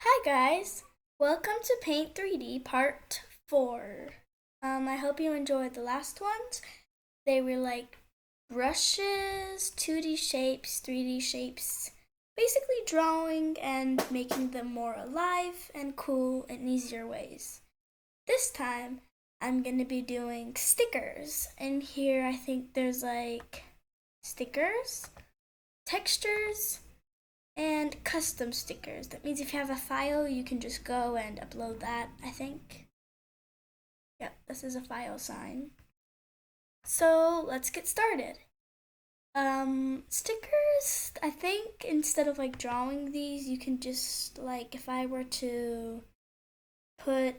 Hi guys, welcome to Paint 3D Part 4. I hope you enjoyed the last ones. They were like brushes, 2D shapes, 3D shapes, basically drawing and making them more alive and cool in easier ways. This time, I'm going to be doing stickers. And here I think there's like stickers, textures, and custom stickers. That means if you have a file, you can just go and upload that, I think. Yep, this is a file sign. So let's get started. Stickers, I think instead of like drawing these, you can just like, if I were to put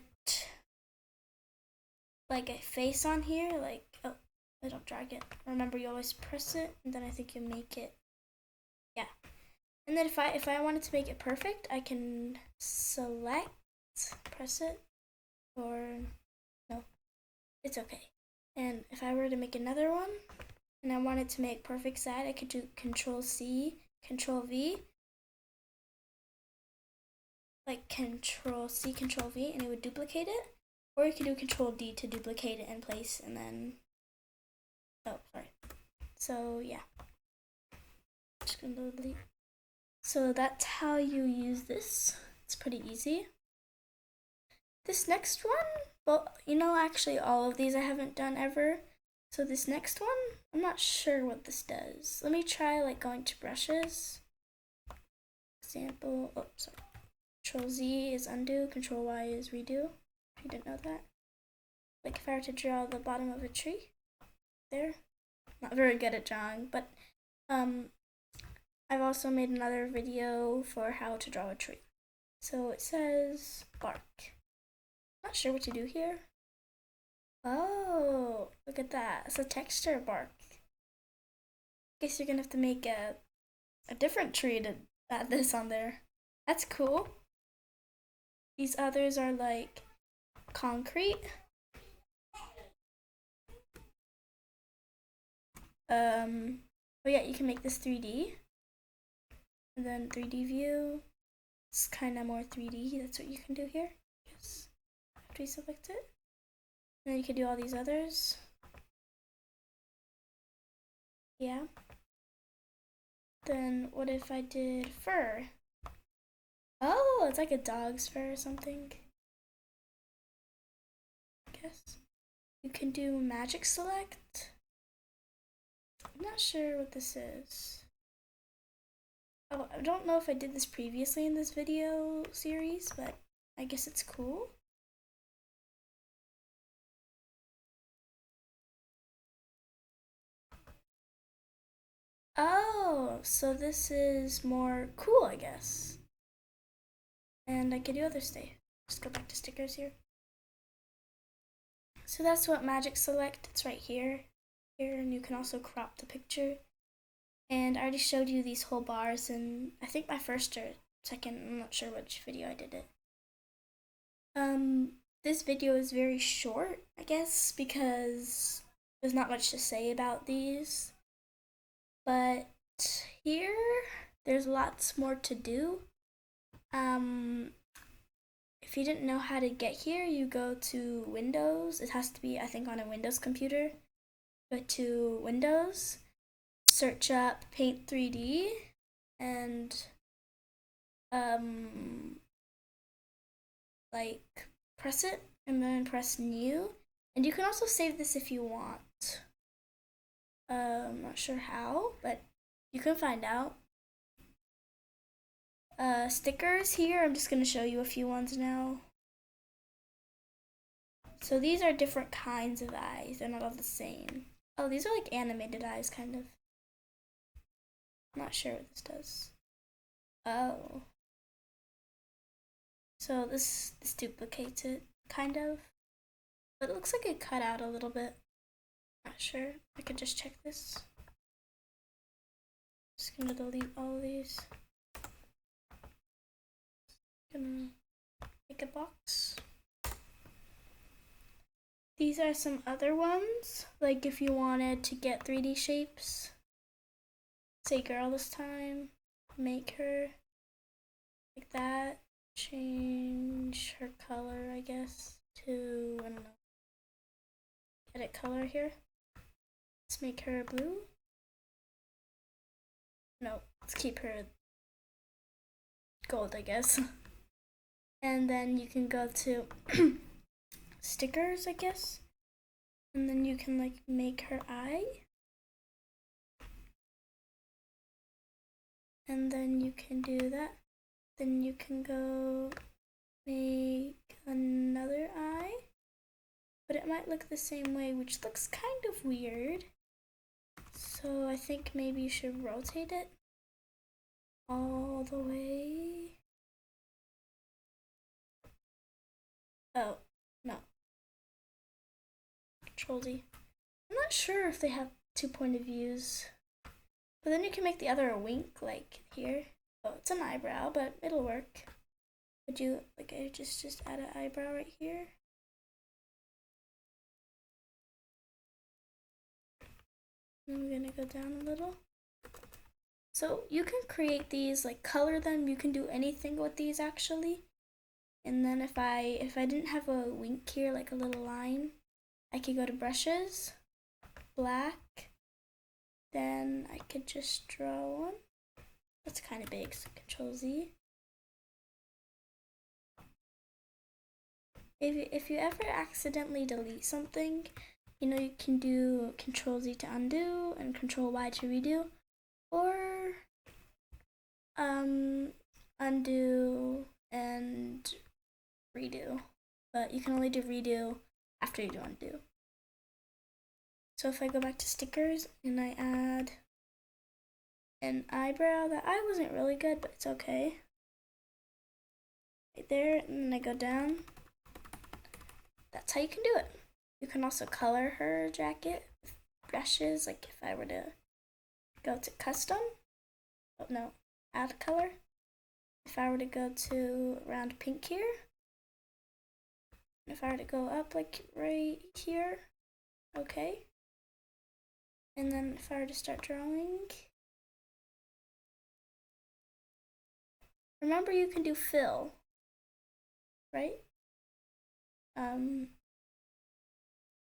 like a face on here, like, oh, I don't drag it. Remember, you always press it, and then I think you make it, yeah. And then if I wanted to make it perfect, I can select, press it, or no, it's okay. And if I were to make another one, and I wanted to make perfect side, I could do Control C, Control V, like Control C, Control V, and it would duplicate it. Or you could do Control D to duplicate it in place, and then, oh, sorry. So yeah, just gonna delete. So that's how you use this. It's pretty easy. This next one, well, actually all of these I haven't done ever. So this next one, I'm not sure what this does. Let me try like going to brushes. Example, oh, sorry. Control Z is undo, Control Y is redo. If you didn't know that. Like if I were to draw the bottom of a tree, there. Not very good at drawing, but I've also made another video for how to draw a tree. So it says bark. Not sure what to do here. Oh, look at that. It's a texture bark. Guess you're gonna have to make a different tree to add this on there. That's cool. These others are like concrete. Oh yeah, you can make this 3D. And then 3D view. It's kind of more 3D. That's what you can do here. Yes. After you select it. And then you can do all these others. Yeah. Then what if I did fur? Oh, it's like a dog's fur or something. I guess. You can do magic select. I'm not sure what this is. Oh, I don't know if I did this previously in this video series, but I guess it's cool. Oh, so this is more cool, I guess. And I can do other stuff. Just go back to stickers here. So that's what magic select, it's right here. And you can also crop the picture. And I already showed you these whole bars in, I think my first or second, I'm not sure which video I did it. This video is very short, I guess, because there's not much to say about these. But here, there's lots more to do. If you didn't know how to get here, you go to Windows. It has to be, I think, on a Windows computer. Go to Windows, search up Paint 3D, and like press it, and then press New. And you can also save this if you want. I'm not sure how, but you can find out. Stickers here, I'm just going to show you a few ones now. So these are different kinds of eyes. They're not all the same. Oh, these are like animated eyes, kind of. I'm not sure what this does. Oh. So this duplicates it, kind of. But it looks like it cut out a little bit. Not sure. I could just check this. Just gonna delete all of these. Gonna make a box. These are some other ones, like if you wanted to get 3D shapes. Say girl this time, make her like that. change her color, I guess, to, I don't know, edit color here. Let's make her blue. No, let's keep her gold, I guess. And then you can go to stickers, I guess. And then you can like make her eye. And then you can do that. Then you can go make another eye. But it might look the same way, which looks kind of weird. So I think maybe you should rotate it all the way. Oh, no. Control Z. I'm not sure if they have 2 point of views. But then you can make the other a wink, like here. Oh, it's an eyebrow, but it'll work. Would you, like, I just add an eyebrow right here? I'm gonna go down a little. So you can create these, like color them. You can do anything with these actually. And then if I didn't have a wink here, like a little line, I could go to brushes, black. Then I could just draw one. That's kind of big, so Control Z. If you ever accidentally delete something, you know, you can do Control Z to undo and Control Y to redo, or undo and redo. But you can only do redo after you do undo. So if I go back to stickers and I add an eyebrow, that eye wasn't really good, but it's okay. Right there, and then I go down. That's how you can do it. You can also color her jacket with brushes, like if I were to go to custom, oh no, add color. If I were to go to around pink here, if I were to go up like right here, okay. And then if I were to start drawing, remember you can do fill, right?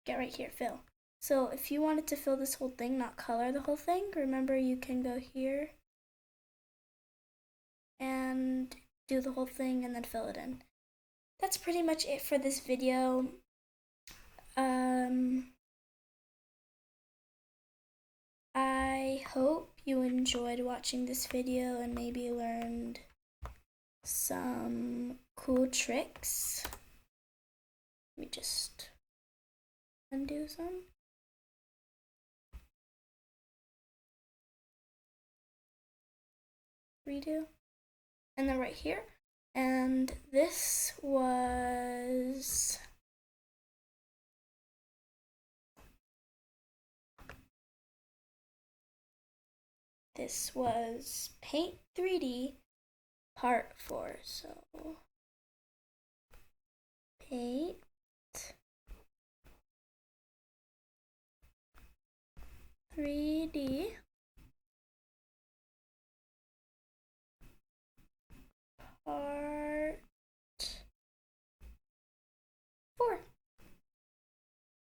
Get right here, fill. So if you wanted to fill this whole thing, not color the whole thing, remember you can go here and do the whole thing and then fill it in. That's pretty much it for this video. I hope you enjoyed watching this video and maybe learned some cool tricks. Let me just undo some. Redo. And then right here. And this was Paint 3D Part 4. So Paint 3D Part 4.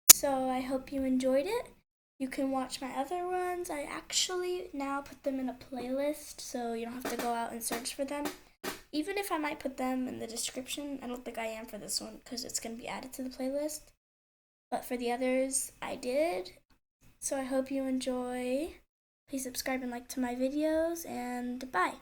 So I hope you enjoyed it. You can watch my other ones. I actually now put them in a playlist, so you don't have to go out and search for them. Even if I might put them in the description, I don't think I am for this one because it's going to be added to the playlist. But for the others, I did. So I hope you enjoy. Please subscribe and like to my videos, and bye.